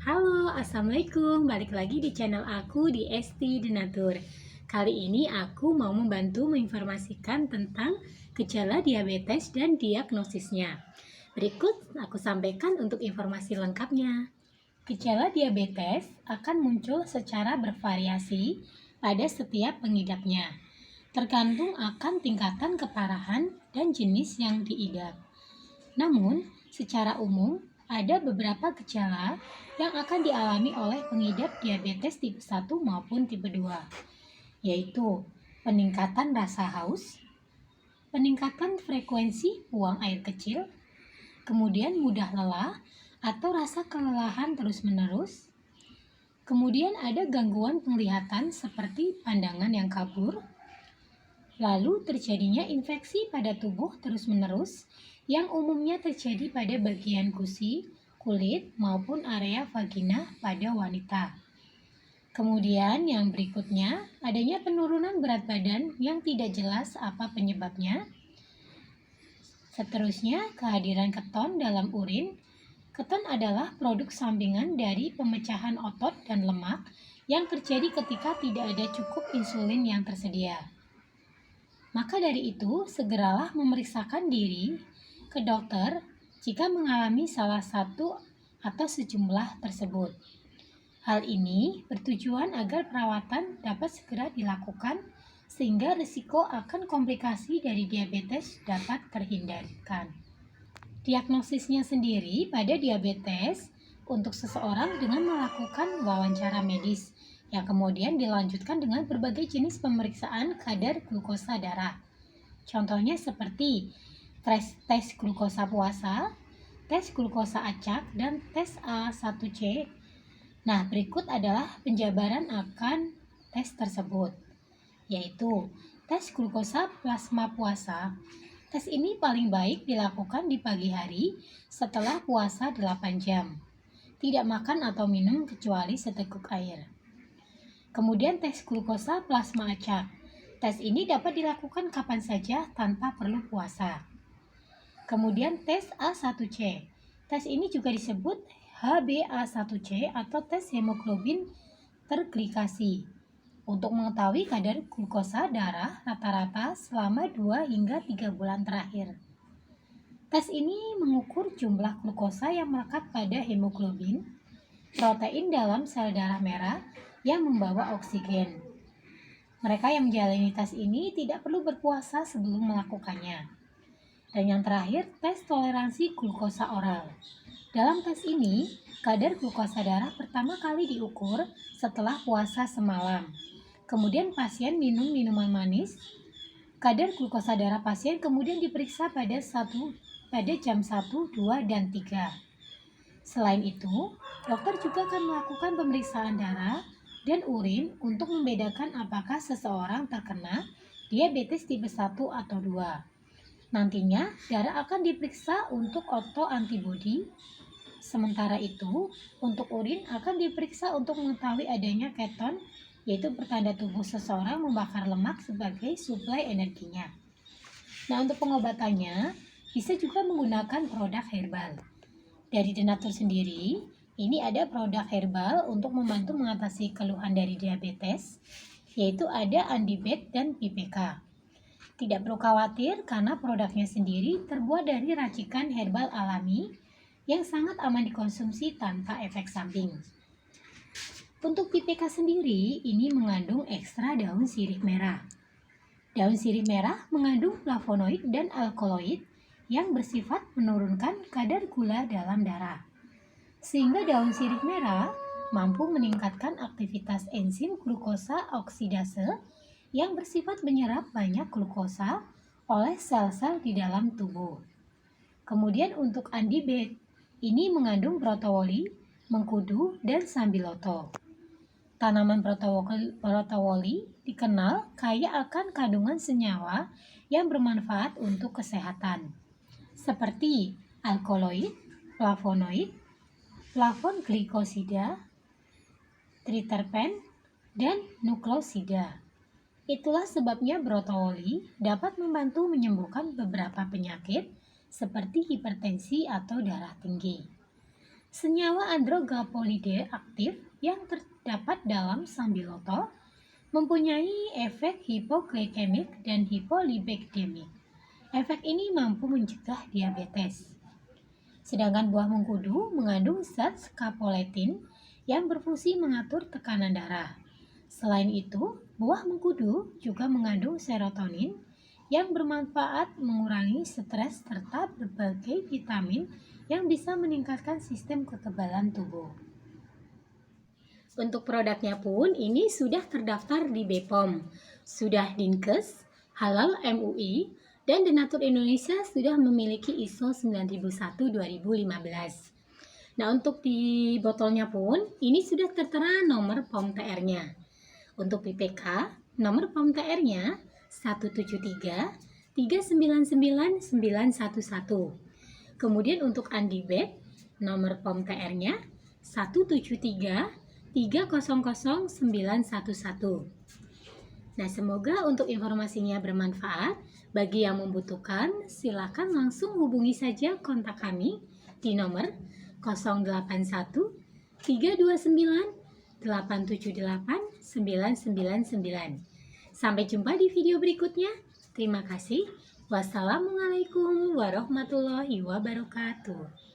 Halo, Assalamualaikum. Balik lagi di channel aku di Esti Denatur. Kali ini aku mau membantu menginformasikan tentang gejala diabetes dan diagnosisnya. Berikut aku sampaikan untuk informasi lengkapnya. Gejala diabetes akan muncul secara bervariasi pada setiap pengidapnya, tergantung akan tingkatan keparahan dan jenis yang diidap. Namun, secara umum, ada beberapa gejala yang akan dialami oleh pengidap diabetes tipe 1 maupun tipe 2, yaitu peningkatan rasa haus, peningkatan frekuensi buang air kecil, kemudian mudah lelah atau rasa kelelahan terus-menerus, kemudian ada gangguan penglihatan seperti pandangan yang kabur, lalu terjadinya infeksi pada tubuh terus-menerus yang umumnya terjadi pada bagian gusi, kulit, maupun area vagina pada wanita. Kemudian yang berikutnya, adanya penurunan berat badan yang tidak jelas apa penyebabnya. Seterusnya, kehadiran keton dalam urin. Keton adalah produk sampingan dari pemecahan otot dan lemak yang terjadi ketika tidak ada cukup insulin yang tersedia. Maka dari itu, segeralah memeriksakan diri ke dokter jika mengalami salah satu atau sejumlah tersebut. Hal ini bertujuan agar perawatan dapat segera dilakukan sehingga risiko akan komplikasi dari diabetes dapat terhindarkan. Diagnosisnya sendiri pada diabetes untuk seseorang dengan melakukan wawancara medis yang kemudian dilanjutkan dengan berbagai jenis pemeriksaan kadar glukosa darah. Contohnya seperti tes glukosa puasa, tes glukosa acak, dan tes A1C. Nah, berikut adalah penjabaran akan tes tersebut, yaitu tes glukosa plasma puasa. Tes ini paling baik dilakukan di pagi hari setelah puasa 8 jam. Tidak makan atau minum kecuali seteguk air. Kemudian tes glukosa plasma acak. Tes ini dapat dilakukan kapan saja tanpa perlu puasa. Kemudian tes A1C. Tes ini juga disebut HbA1c atau tes hemoglobin terglikasi untuk mengetahui kadar glukosa darah rata-rata selama 2 hingga 3 bulan terakhir. Tes ini mengukur jumlah glukosa yang melekat pada hemoglobin, protein dalam sel darah merah yang membawa oksigen. Mereka yang menjalani tes ini tidak perlu berpuasa sebelum melakukannya. Dan yang terakhir, tes toleransi glukosa oral. Dalam tes ini, kadar glukosa darah pertama kali diukur setelah puasa semalam. Kemudian pasien minum minuman manis. Kadar glukosa darah pasien kemudian diperiksa pada jam 1, 2, dan 3. Selain itu, dokter juga akan melakukan pemeriksaan darah dan urin untuk membedakan apakah seseorang terkena diabetes tipe 1 atau 2. Nantinya, darah akan diperiksa untuk autoantibodi. Sementara itu, untuk urin akan diperiksa untuk mengetahui adanya keton, yaitu pertanda tubuh seseorang membakar lemak sebagai suplai energinya. Nah, untuk pengobatannya, bisa juga menggunakan produk herbal. Dari Denatur sendiri, ini ada produk herbal untuk membantu mengatasi keluhan dari diabetes, yaitu ada Andibet dan PPK. Tidak perlu khawatir karena produknya sendiri terbuat dari racikan herbal alami yang sangat aman dikonsumsi tanpa efek samping. Untuk PPK sendiri, ini mengandung ekstra daun sirih merah. Daun sirih merah mengandung flavonoid dan alkaloid yang bersifat menurunkan kadar gula dalam darah. Sehingga daun sirih merah mampu meningkatkan aktivitas enzim glukosa oksidase yang bersifat menyerap banyak glukosa oleh sel-sel di dalam tubuh. Kemudian untuk Andibet, ini mengandung brotowoli, mengkudu, dan sambiloto. Tanaman brotowoli dikenal kaya akan kandungan senyawa yang bermanfaat untuk kesehatan, seperti alkaloid, flavonoid, flavon glikosida, triterpen, dan nukleosida. Itulah sebabnya brotowoli dapat membantu menyembuhkan beberapa penyakit seperti hipertensi atau darah tinggi. Senyawa androgalpolide aktif yang terdapat dalam sambiloto mempunyai efek hipoglikemik dan hipolipidemik. Efek ini mampu mencegah diabetes. Sedangkan buah mengkudu mengandung zat scapoletin yang berfungsi mengatur tekanan darah. Selain itu, buah mengkudu juga mengandung serotonin yang bermanfaat mengurangi stres serta berbagai vitamin yang bisa meningkatkan sistem kekebalan tubuh. Untuk produknya pun ini sudah terdaftar di BPOM, sudah Dinkes, Halal MUI, dan Denatur Indonesia sudah memiliki ISO 9001-2015. Nah, untuk di botolnya pun ini sudah tertera nomor POM TR-nya. Untuk PPK, nomor POM TR-nya 173 399 911. Kemudian untuk Andibed, nomor POM TR-nya 173 300 911. Nah, semoga untuk informasinya bermanfaat. Bagi yang membutuhkan, silakan langsung hubungi saja kontak kami di nomor 081 329 878 999. Sampai jumpa di video berikutnya. Terima kasih. Wassalamualaikum warahmatullahi wabarakatuh.